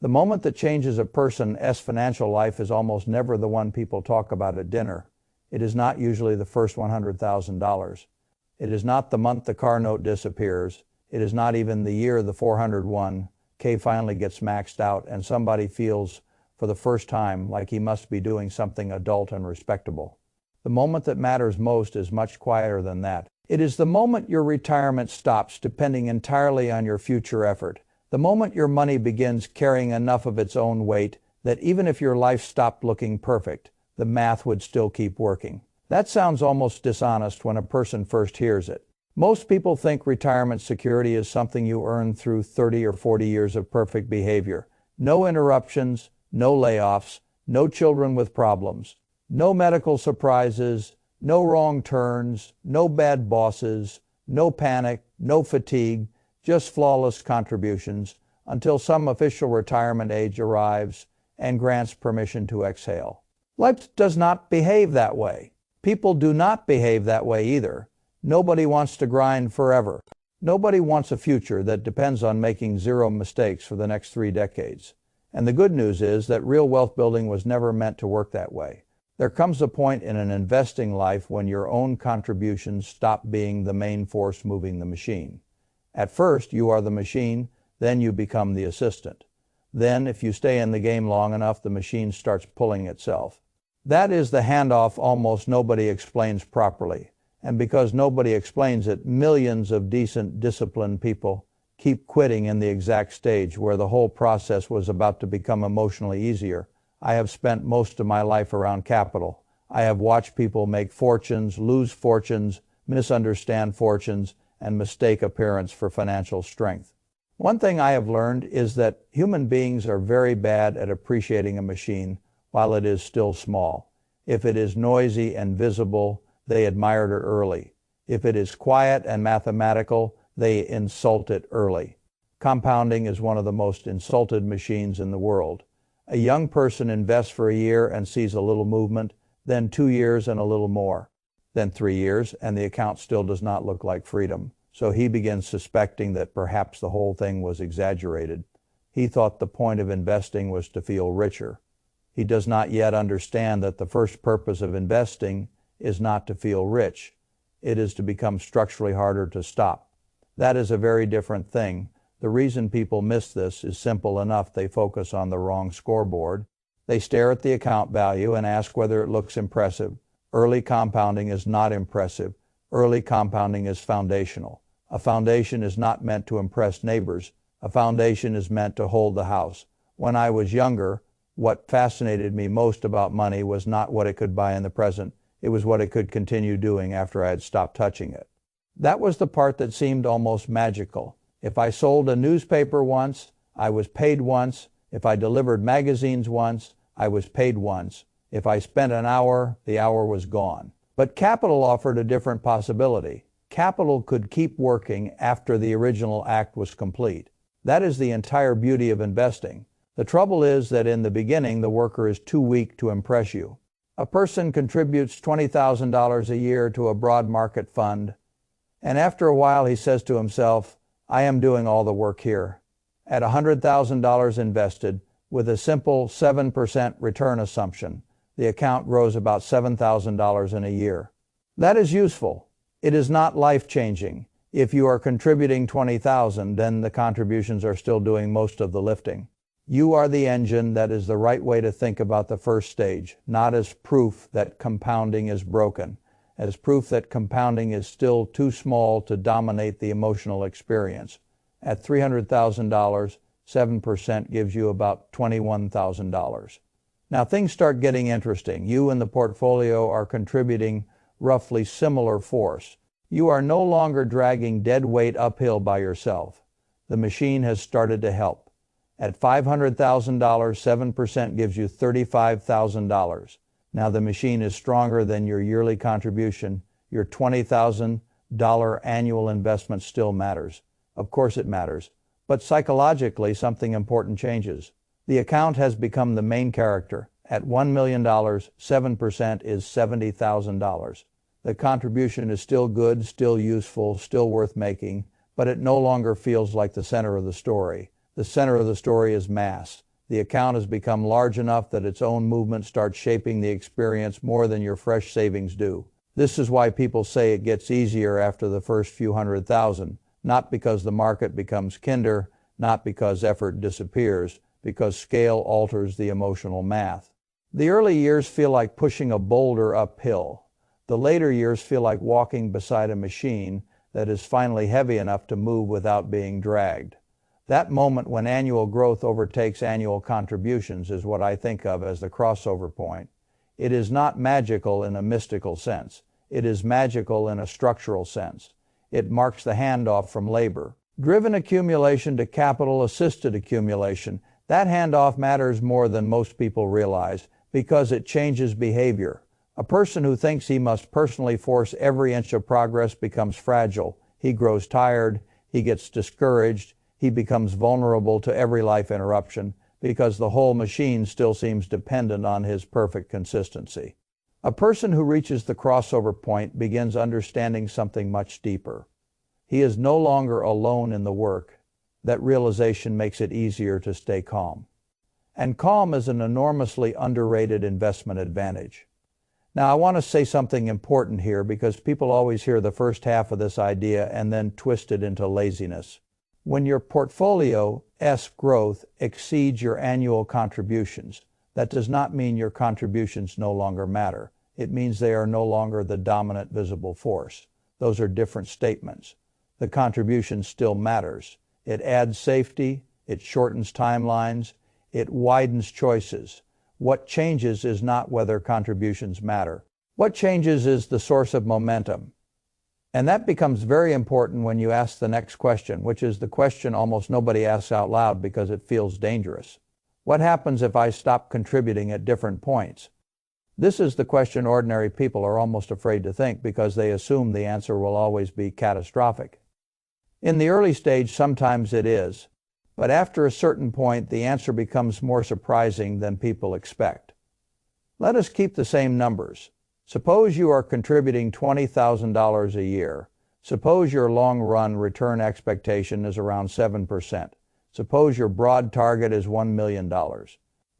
The moment that changes a person's financial life is almost never the one people talk about at dinner. It is not usually the first $100,000. It is not the month the car note disappears. It is not even the year the 401k finally gets maxed out and somebody feels for the first time like he must be doing something adult and respectable. The moment that matters most is much quieter than that. It is the moment your retirement stops depending entirely on your future effort. The moment your money begins carrying enough of its own weight that even if your life stopped looking perfect, the math would still keep working. That sounds almost dishonest when a person first hears it. Most people think retirement security is something you earn through 30 or 40 years of perfect behavior. No interruptions, no layoffs, no children with problems, no medical surprises, no wrong turns, no bad bosses, no panic, no fatigue, just flawless contributions until some official retirement age arrives and grants permission to exhale. Life does not behave that way. People do not behave that way either. Nobody wants to grind forever. Nobody wants a future that depends on making zero mistakes for the next 3 decades. And the good news is that real wealth building was never meant to work that way. There comes a point in an investing life when your own contributions stop being the main force moving the machine. At first, you are the machine, then you become the assistant. Then, if you stay in the game long enough, the machine starts pulling itself. That is the handoff almost nobody explains properly. And because nobody explains it, millions of decent, disciplined people keep quitting in the exact stage where the whole process was about to become emotionally easier. I have spent most of my life around capital. I have watched people make fortunes, lose fortunes, misunderstand fortunes, and mistake appearance for financial strength. One thing I have learned is that human beings are very bad at appreciating a machine while it is still small. If it is noisy and visible, they admire it early. If it is quiet and mathematical, they insult it early. Compounding is one of the most insulted machines in the world. A young person invests for a year and sees a little movement, then 2 years and a little more, then 3 years, and the account still does not look like freedom. So he begins suspecting that perhaps the whole thing was exaggerated. He thought the point of investing was to feel richer. He does not yet understand that the first purpose of investing is not to feel rich. It is to become structurally harder to stop. That is a very different thing. The reason people miss this is simple enough. They focus on the wrong scoreboard. They stare at the account value and ask whether it looks impressive. Early compounding is not impressive. Early compounding is foundational. A foundation is not meant to impress neighbors. A foundation is meant to hold the house. When I was younger, what fascinated me most about money was not what it could buy in the present. It was what it could continue doing after I had stopped touching it. That was the part that seemed almost magical. If I sold a newspaper once, I was paid once. If I delivered magazines once, I was paid once. If I spent an hour, the hour was gone. But capital offered a different possibility. Capital could keep working after the original act was complete. That is the entire beauty of investing. The trouble is that in the beginning, the worker is too weak to impress you. A person contributes $20,000 a year to a broad market fund, and after a while he says to himself, I am doing all the work here. At $100,000 invested, with a simple 7% return assumption, the account grows about $7,000 in a year. That is useful. It is not life-changing. If you are contributing $20,000, then the contributions are still doing most of the lifting. You are the engine. That is the right way to think about the first stage, not as proof that compounding is broken, as proof that compounding is still too small to dominate the emotional experience. At $300,000, 7% gives you about $21,000. Now things start getting interesting. You and the portfolio are contributing roughly similar force. You are no longer dragging dead weight uphill by yourself. The machine has started to help. At $500,000, 7% gives you $35,000. Now the machine is stronger than your yearly contribution. Your $20,000 annual investment still matters. Of course it matters. But psychologically, something important changes. The account has become the main character. At $1 million, 7% is $70,000. The contribution is still good, still useful, still worth making, but it no longer feels like the center of the story. The center of the story is mass. The account has become large enough that its own movement starts shaping the experience more than your fresh savings do. This is why people say it gets easier after the first few $100,000, not because the market becomes kinder, not because effort disappears, because scale alters the emotional math. The early years feel like pushing a boulder uphill. The later years feel like walking beside a machine that is finally heavy enough to move without being dragged. That moment when annual growth overtakes annual contributions is what I think of as the crossover point. It is not magical in a mystical sense. It is magical in a structural sense. It marks the handoff from labor. Driven accumulation to capital-assisted accumulation. That handoff matters more than most people realize because it changes behavior. A person who thinks he must personally force every inch of progress becomes fragile. He grows tired. He gets discouraged. He becomes vulnerable to every life interruption because the whole machine still seems dependent on his perfect consistency. A person who reaches the crossover point begins understanding something much deeper. He is no longer alone in the work. That realization makes it easier to stay calm. And calm is an enormously underrated investment advantage. Now, I want to say something important here because people always hear the first half of this idea and then twist it into laziness. When your portfolio's growth exceeds your annual contributions, that does not mean your contributions no longer matter. It means they are no longer the dominant visible force. Those are different statements. The contribution still matters. It adds safety, it shortens timelines, it widens choices. What changes is not whether contributions matter. What changes is the source of momentum. And that becomes very important when you ask the next question, which is the question almost nobody asks out loud because it feels dangerous. What happens if I stop contributing at different points? This is the question ordinary people are almost afraid to think because they assume the answer will always be catastrophic. In the early stage, sometimes it is, but after a certain point, the answer becomes more surprising than people expect. Let us keep the same numbers. Suppose you are contributing $20,000 a year. Suppose your long-run return expectation is around 7%. Suppose your broad target is $1 million.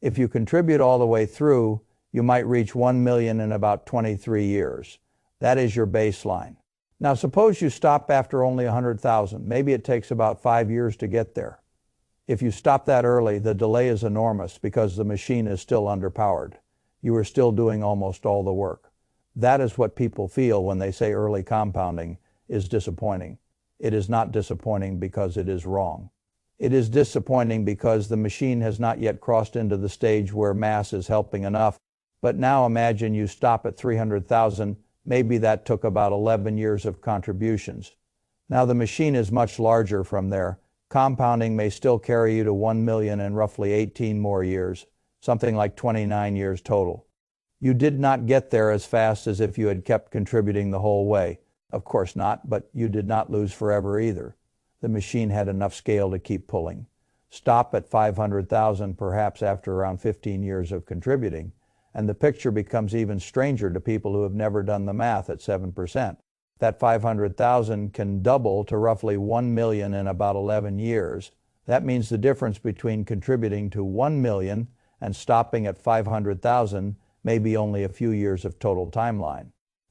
If you contribute all the way through, you might reach $1 million in about 23 years. That is your baseline. Now suppose you stop after only $100,000. Maybe it takes about 5 years to get there. If you stop that early, the delay is enormous because the machine is still underpowered. You are still doing almost all the work. That is what people feel when they say early compounding is disappointing. It is not disappointing because it is wrong. It is disappointing because the machine has not yet crossed into the stage where mass is helping enough. But now imagine you stop at 300,000. Maybe that took about 11 years of contributions. Now the machine is much larger from there. Compounding may still carry you to 1 million in roughly 18 more years, something like 29 years total. You did not get there as fast as if you had kept contributing the whole way. Of course not, but you did not lose forever either. The machine had enough scale to keep pulling. Stop at 500,000 perhaps after around 15 years of contributing, and the picture becomes even stranger to people who have never done the math at 7%. That 500,000 can double to roughly 1 million in about 11 years. That means the difference between contributing to 1 million and stopping at 500,000 may be only a few years of total timeline,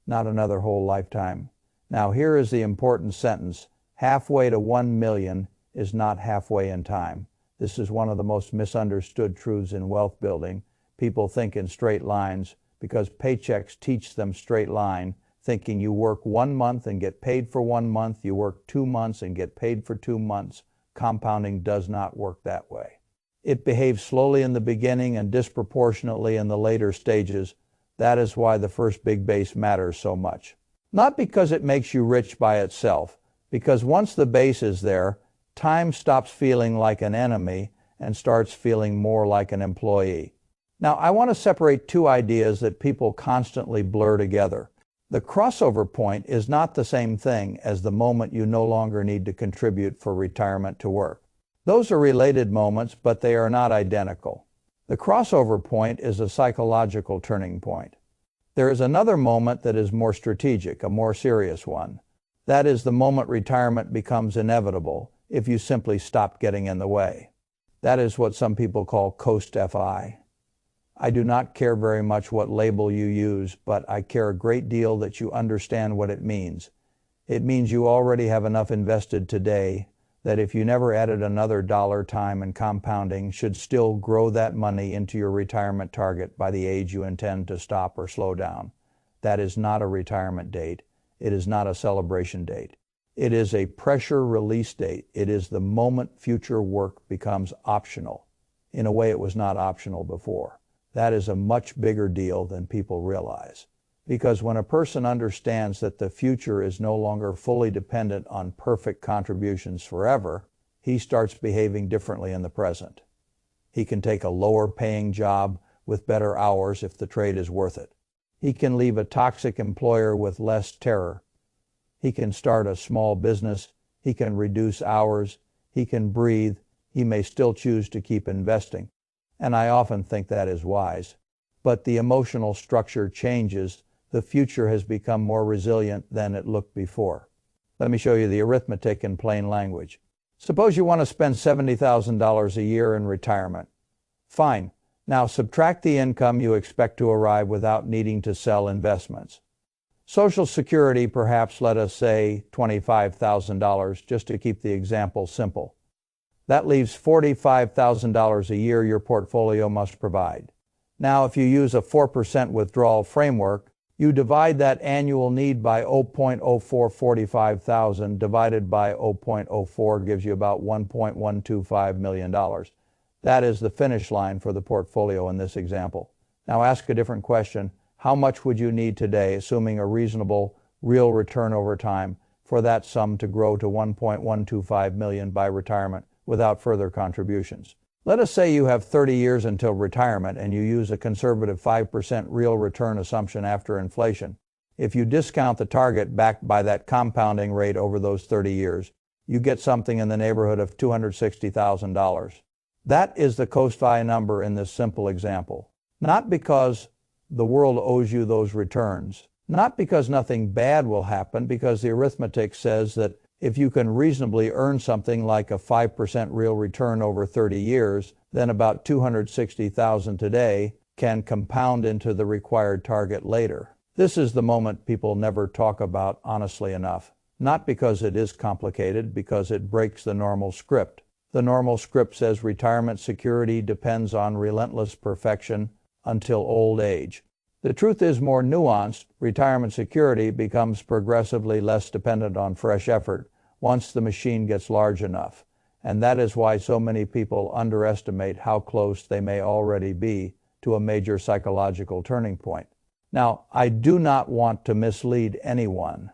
not another whole lifetime. Now here is the important sentence. Halfway to 1 million is not halfway in time. This is one of the most misunderstood truths in wealth building. People think in straight lines because paychecks teach them straight line, thinking you work 1 month and get paid for 1 month, you work 2 months and get paid for 2 months. Compounding does not work that way. It behaves slowly in the beginning and disproportionately in the later stages. That is why the first big base matters so much. Not because it makes you rich by itself, because once the base is there, time stops feeling like an enemy and starts feeling more like an employee. Now, I want to separate two ideas that people constantly blur together. The crossover point is not the same thing as the moment you no longer need to contribute for retirement to work. Those are related moments, but they are not identical. The crossover point is a psychological turning point. There is another moment that is more strategic, a more serious one. That is the moment retirement becomes inevitable if you simply stop getting in the way. That is what some people call Coast-Fi. I do not care very much what label you use, but I care a great deal that you understand what it means. It means you already have enough invested today that if you never added another dollar, time and compounding should still grow that money into your retirement target by the age you intend to stop or slow down. That is not a retirement date. It is not a celebration date. It is a pressure release date. It is the moment future work becomes optional. In a way, it was not optional before. That is a much bigger deal than people realize. Because when a person understands that the future is no longer fully dependent on perfect contributions forever, he starts behaving differently in the present. He can take a lower paying job with better hours if the trade is worth it. He can leave a toxic employer with less terror. He can start a small business. He can reduce hours. He can breathe. He may still choose to keep investing. And I often think that is wise. But the emotional structure changes. The future has become more resilient than it looked before. Let me show you the arithmetic in plain language. Suppose you want to spend $70,000 a year in retirement. Fine. Now subtract the income you expect to arrive without needing to sell investments. Social Security, perhaps let us say $25,000, just to keep the example simple. That leaves $45,000 a year your portfolio must provide. Now, if you use a 4% withdrawal framework, you divide that annual need by 0.0445,000 divided by 0.04 gives you about $1.125 million. That is the finish line for the portfolio in this example. Now ask a different question. How much would you need today, assuming a reasonable real return over time, for that sum to grow to $1.125 million by retirement without further contributions? Let us say you have 30 years until retirement and you use a conservative 5% real return assumption after inflation. If you discount the target backed by that compounding rate over those 30 years, you get something in the neighborhood of $260,000. That is the Coast-Fi number in this simple example. Not because the world owes you those returns, not because nothing bad will happen, because the arithmetic says that if you can reasonably earn something like a 5% real return over 30 years, then about $260,000 today can compound into the required target later. This is the moment people never talk about honestly enough. Not because it is complicated, because it breaks the normal script. The normal script says retirement security depends on relentless perfection until old age. The truth is more nuanced. Retirement security becomes progressively less dependent on fresh effort once the machine gets large enough. And that is why so many people underestimate how close they may already be to a major psychological turning point. Now, I do not want to mislead anyone.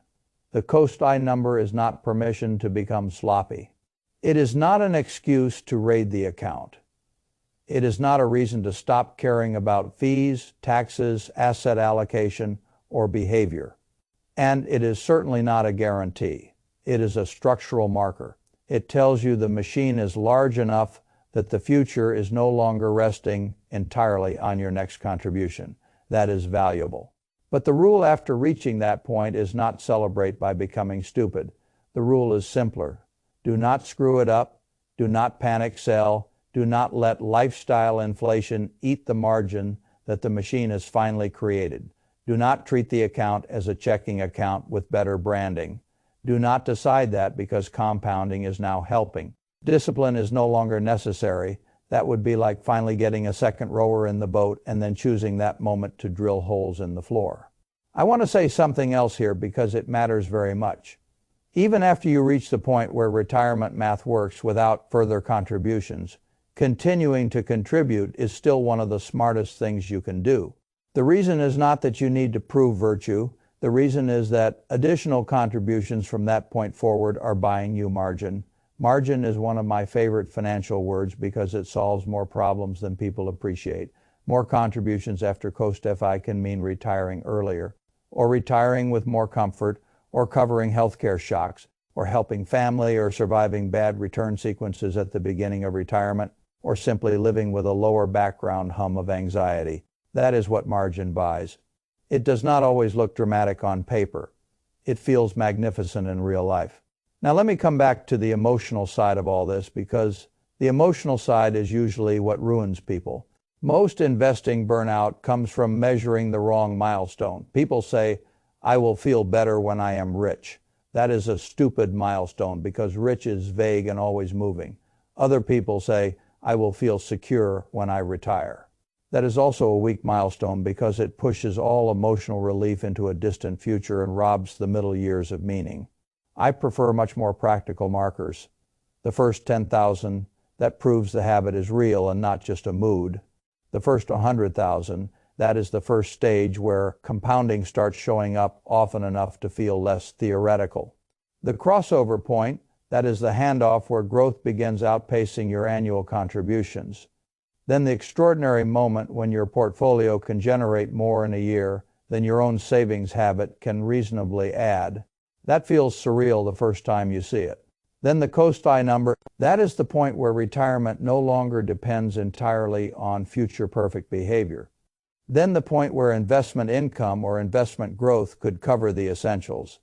The Coast-Fi number is not permission to become sloppy. It is not an excuse to raid the account. It is not a reason to stop caring about fees, taxes, asset allocation, or behavior. And it is certainly not a guarantee. It is a structural marker. It tells you the machine is large enough that the future is no longer resting entirely on your next contribution. That is valuable. But the rule after reaching that point is not celebrate by becoming stupid. The rule is simpler. Do not screw it up. Do not panic sell. Do not let lifestyle inflation eat the margin that the machine has finally created. Do not treat the account as a checking account with better branding. Do not decide that because compounding is now helping. Discipline is no longer necessary. That would be like finally getting a second rower in the boat and then choosing that moment to drill holes in the floor. I want to say something else here because it matters very much. Even after you reach the point where retirement math works without further contributions, continuing to contribute is still one of the smartest things you can do. The reason is not that you need to prove virtue. The reason is that additional contributions from that point forward are buying you margin. Margin is one of my favorite financial words because it solves more problems than people appreciate. More contributions after Coast-Fi can mean retiring earlier, or retiring with more comfort, or covering healthcare shocks, or helping family, or surviving bad return sequences at the beginning of retirement, or simply living with a lower background hum of anxiety. That is what margin buys. It does not always look dramatic on paper. It feels magnificent in real life. Now let me come back to the emotional side of all this because The emotional side is usually what ruins people. Most investing burnout comes from measuring the wrong milestone. People say, "I will feel better when I am rich." That is a stupid milestone because rich is vague and always moving. Other people say, "I will feel secure when I retire." That is also a weak milestone because it pushes all emotional relief into a distant future and robs the middle years of meaning. I prefer much more practical markers. The first 10,000, that proves the habit is real and not just a mood. The first 100,000, that is the first stage where compounding starts showing up often enough to feel less theoretical. The crossover point, that is the handoff where growth begins outpacing your annual contributions. Then the extraordinary moment when your portfolio can generate more in a year than your own savings habit can reasonably add. That feels surreal the first time you see it. Then the coast-fi number, that is the point where retirement no longer depends entirely on future perfect behavior. Then the point where investment income or investment growth could cover the essentials.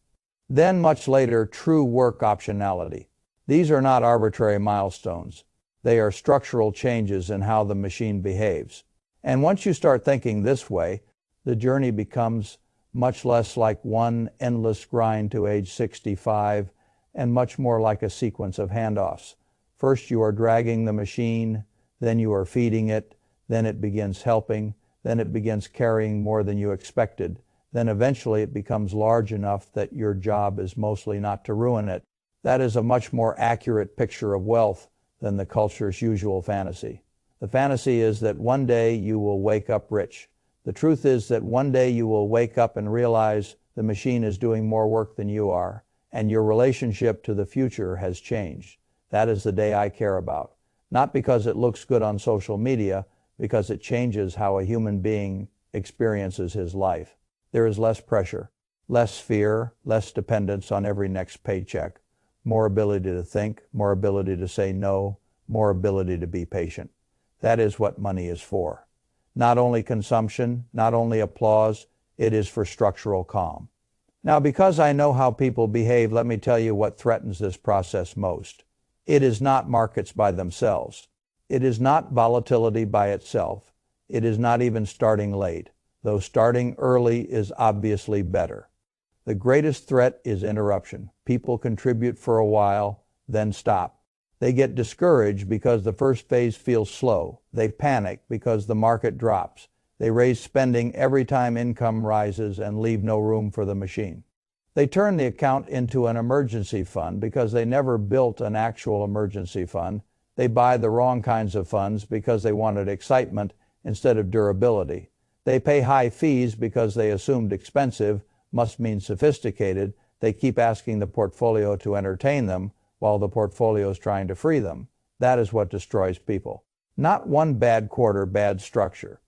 Then much later, true work optionality. These are not arbitrary milestones. They are structural changes in how the machine behaves. And once you start thinking this way, the journey becomes much less like one endless grind to age 65 and much more like a sequence of handoffs. First you are dragging the machine, then you are feeding it, then it begins helping, then it begins carrying more than you expected, then eventually it becomes large enough that your job is mostly not to ruin it. That is a much more accurate picture of wealth than the culture's usual fantasy. The fantasy is that one day you will wake up rich. The truth is that one day you will wake up and realize the machine is doing more work than you are, and your relationship to the future has changed. That is the day I care about. Not because it looks good on social media, because it changes how a human being experiences his life. There is less pressure, less fear, less dependence on every next paycheck, more ability to think, more ability to say no, more ability to be patient. That is what money is for. Not only consumption, not only applause, it is for structural calm. Now, because I know how people behave, let me tell you what threatens this process most. It is not markets by themselves. It is not volatility by itself. It is not even starting late, though starting early is obviously better. The greatest threat is interruption. People contribute for a while, then stop. They get discouraged because the first phase feels slow. They panic because the market drops. They raise spending every time income rises and leave no room for the machine. They turn the account into an emergency fund because they never built an actual emergency fund. They buy the wrong kinds of funds because they wanted excitement instead of durability. They pay high fees because they assumed expensive must mean sophisticated. They keep asking the portfolio to entertain them while the portfolio is trying to free them. That is what destroys people. Not one bad quarter, bad structure.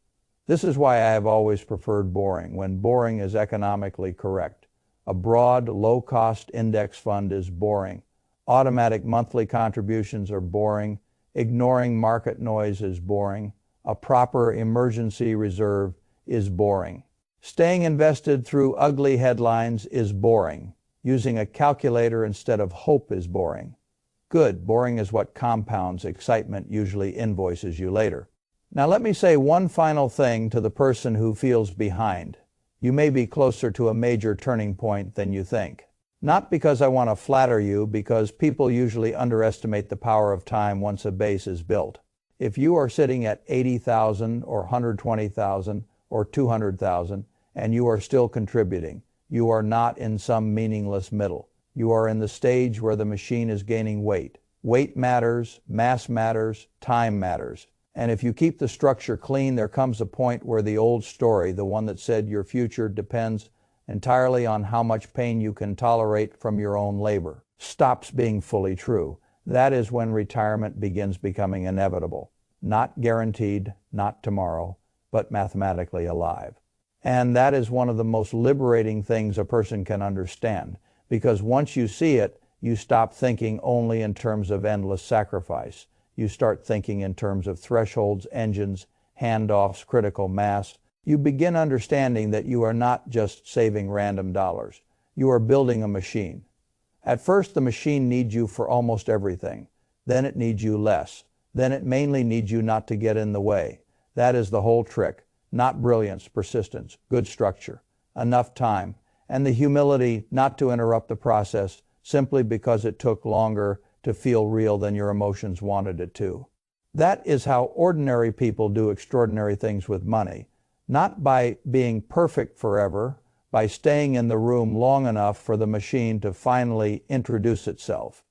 This is why I have always preferred boring, when boring is economically correct. A broad, low-cost index fund is boring. Automatic monthly contributions are boring. Ignoring market noise is boring. A proper emergency reserve is boring. Staying invested through ugly headlines is boring. Using a calculator instead of hope is boring. Good, boring is what compounds. Excitement usually invoices you later. Now let me say one final thing to the person who feels behind. You may be closer to a major turning point than you think. Not because I want to flatter you, because people usually underestimate the power of time once a base is built. If you are sitting at 80,000 or 120,000 or 200,000 and you are still contributing, you are not in some meaningless middle. You are in the stage where the machine is gaining weight. Weight matters, mass matters, time matters. And if you keep the structure clean, there comes a point where the old story, the one that said your future depends entirely on how much pain you can tolerate from your own labor, stops being fully true. That is when retirement begins becoming inevitable. Not guaranteed, not tomorrow, but mathematically alive. And that is one of the most liberating things a person can understand, because once you see it, you stop thinking only in terms of endless sacrifice. You start thinking in terms of thresholds, engines, handoffs, critical mass. You begin understanding that you are not just saving random dollars. You are building a machine. At first, the machine needs you for almost everything. Then it needs you less. then it mainly needs you not to get in the way. That is the whole trick. Not brilliance, persistence, good structure, enough time, and the humility not to interrupt the process simply because it took longer to feel real than your emotions wanted it to. That is how ordinary people do extraordinary things with money. Not by being perfect forever, by staying in the room long enough for the machine to finally introduce itself.